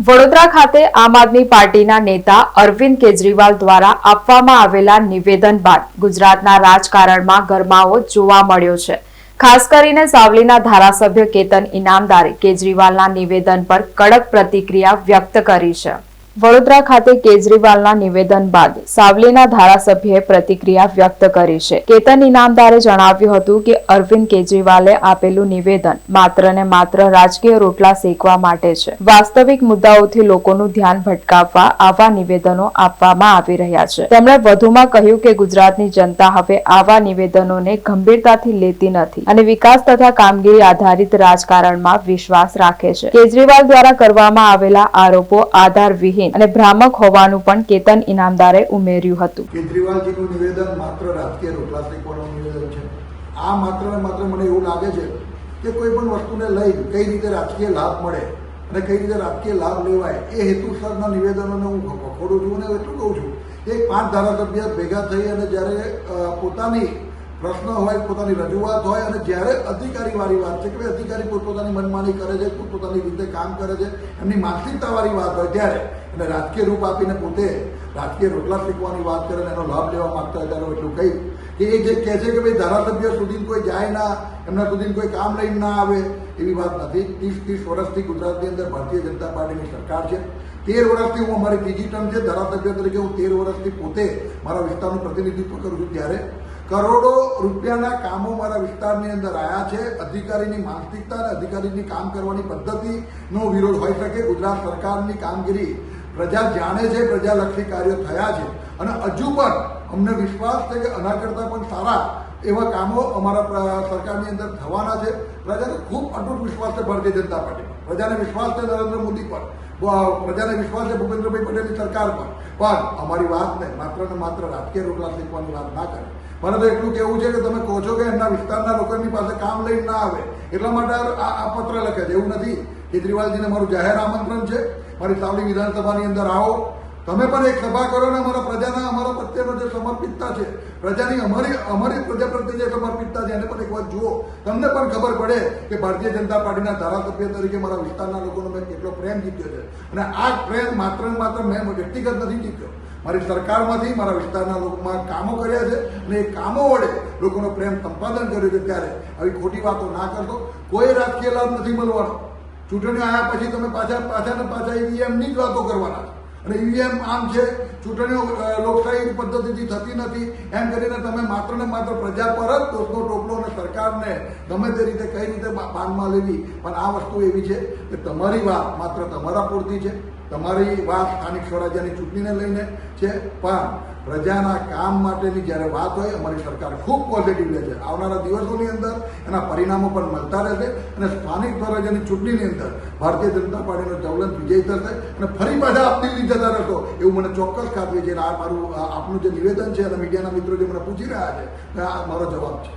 વડોદરા ખાતે આમ આદમી પાર્ટીના નેતા અરવિંદ કેજરીવાલ દ્વારા આપવામાં આવેલા નિવેદન બાદ ગુજરાતના રાજકારણમાં ગરમાવો જોવા મળ્યો છે। ખાસ કરીને સાવલીના ધારાસભ્ય કેતન ઇનામદારે કેજરીવાલના નિવેદન પર કડક પ્રતિક્રિયા વ્યક્ત કરી છે। વડોદરા ખાતે કેજરીવાલના નિવેદન બાદ સાવલીના ધારાસભ્યએ પ્રતિક્રિયા વ્યક્ત કરી છે। કેતન ઇનામદારે જણાવ્યું હતું કે અરવિંદ કેજરીવાલે આપેલું નિવેદન માત્ર ને માત્ર રાજકીય રોટલા શેકવા માટે છે। વાસ્તવિક મુદ્દાઓથી લોકોનું ધ્યાન ભટકાવવા આવા નિવેદનો આપવામાં આવી રહ્યા છે। તેમણે વધુમાં કહ્યું કે ગુજરાતની જનતા હવે આવા નિવેદનોને ગંભીરતાથી લેતી નથી અને વિકાસ તથા કામગીરી આધારિત રાજકારણમાં વિશ્વાસ રાખે છે। કેજરીવાલ દ્વારા કરવામાં આવેલા આરોપો આધારવિહીન અને ભ્રામક હોવાનું પણ કેતન ઇનામદારે ઉમેર્યું હતું। કેજરીવાલજીનું નિવેદન માત્ર રાજકીય રોટલા શેકવાનું નિવેદન છે। આ માત્ર ને માત્ર મને એવું લાગે છે કે કોઈ પણ વસ્તુને લઈ કઈ રીતે રાજકીય લાભ મળે અને કઈ રીતે રાજકીય લાભ લેવાય એ હેતુસરના નિવેદનોને હું વખોડું છું અને એટલું કહું છું કે 5 ધારાસભ્ય ભેગા થઈ અને જ્યારે પોતાની પ્રશ્ન હોય, પોતાની રજૂઆત હોય અને જ્યારે અધિકારીવાળી વાત છે કે અધિકારી પોતપોતાની મનમાની કરે છે, પોતપોતાની રીતે કામ કરે છે, એમની માનસિકતાવાળી વાત હોય ત્યારે અને રાજકીય રૂપ આપીને પોતે રાજકીય રોટલા શીખવાની વાત કરે અને એનો લાભ લેવા માંગતા હોય ત્યારે એટલું કહ્યું કે એ જે કહે છે કે ભાઈ ધારાસભ્ય સુધી કોઈ જાય ના, એમના સુધી કોઈ કામ લઈને ના આવે, એવી વાત નથી। 30 વર્ષથી ગુજરાતની અંદર ભારતીય જનતા પાર્ટીની સરકાર છે। 13 વર્ષથી હું અમારી ત્રીજી ટર્મ છે ધારાસભ્ય તરીકે, હું 13 વર્ષથી પોતે મારા વિસ્તારનું પ્રતિનિધિત્વ કરું છું ત્યારે કરોડો રૂપિયાના કામો મારા વિસ્તારની અંદર આવ્યા છે। અધિકારીની માનસિકતા અને અધિકારીની કામ કરવાની પદ્ધતિનો વિરોધ હોઈ શકે। ગુજરાત સરકારની કામગીરી પ્રજા જાણે છે, પ્રજાલક્ષી કાર્યો થયા છે અને હજુ પણ અમને વિશ્વાસ છે કે આના કરતાં પણ સારા એવા કામો અમારા સરકારની અંદર થવાના છે। પ્રજાને ખૂબ અટૂટ વિશ્વાસ છે ભારતીય જનતા પાર્ટી પર, પ્રજાને વિશ્વાસ છે નરેન્દ્ર મોદી પર, પ્રજાને વિશ્વાસ છે ભૂપેન્દ્રભાઈ પટેલની સરકાર પર। પણ અમારી વાતને માત્ર ને માત્ર રાજકીય રોટલા શીખવાની વાત ના કરે। મને તો એટલું કહેવું છે કે તમે કહો છો કે એમના વિસ્તારના લોકોની પાસે કામ લઈને ના આવે એટલા માટે આ પત્ર લખે છે, એવું નથી। કેજરીવાલજીને મારું જાહેર આમંત્રણ છે, મારી સાવલી વિધાનસભાની અંદર આવો, તમે પણ એક સભા કરો ને અમારા પ્રજાના અમારા પ્રત્યેનો જે સમર્પિતતા છે, પ્રજાની અમારી પ્રજા પ્રત્યે જે સમર્પિતતા છે એને પણ એક વાત જુઓ, તમને પણ ખબર પડે કે ભારતીય જનતા પાર્ટીના ધારાસભ્ય તરીકે મારા વિસ્તારના લોકોનો મેં કેટલો પ્રેમ જીત્યો છે અને આ પ્રેમ માત્ર ને માત્ર મેં વ્યક્તિગત નથી જીત્યો, મારી સરકારમાંથી મારા વિસ્તારના લોકોમાં કામો કર્યા છે અને એ કામો વડે લોકોનો પ્રેમ સંપાદન કર્યું છે। ત્યારે આવી ખોટી વાતો ના કરશો, કોઈ રાજકીય લાભ નથી મળવાનો। ચૂંટણીઓ આવ્યા પછી તમે પાછા ઈવીએમની જ વાતો કરવાના છે અને ઈવીએમ આમ છે, ચૂંટણીઓ લોકશાહી પદ્ધતિથી થતી નથી એમ કરીને તમે માત્ર ને માત્ર પ્રજા પર જ દોષનો ટોપલો અને સરકારને ગમે તે રીતે કઈ રીતે બાનમાં લેવી। પણ આ વસ્તુ એવી છે કે તમારી વાત માત્ર તમારા પૂરતી છે, તમારી વાત સ્થાનિક સ્વરાજ્યની ચૂંટણીને લઈને છે, પણ પ્રજાના કામ માટેની જ્યારે વાત હોય અમારી સરકાર ખૂબ પોઝિટિવ લે છે। આવનારા દિવસોની અંદર એના પરિણામો પણ મળતા રહેશે અને સ્થાનિક સ્વરાજ્યની ચૂંટણીની અંદર ભારતીય જનતા પાર્ટીનો જ્વલંત વિજય થશે અને ફરી પાછા આપ દિલ્હી જતા રહેશો એવું મને ચોક્કસ ખાતરી છે। આ મારું આપનું જે નિવેદન છે અને મીડિયાના મિત્રો જે મને પૂછી રહ્યા છે આ મારો જવાબ છે।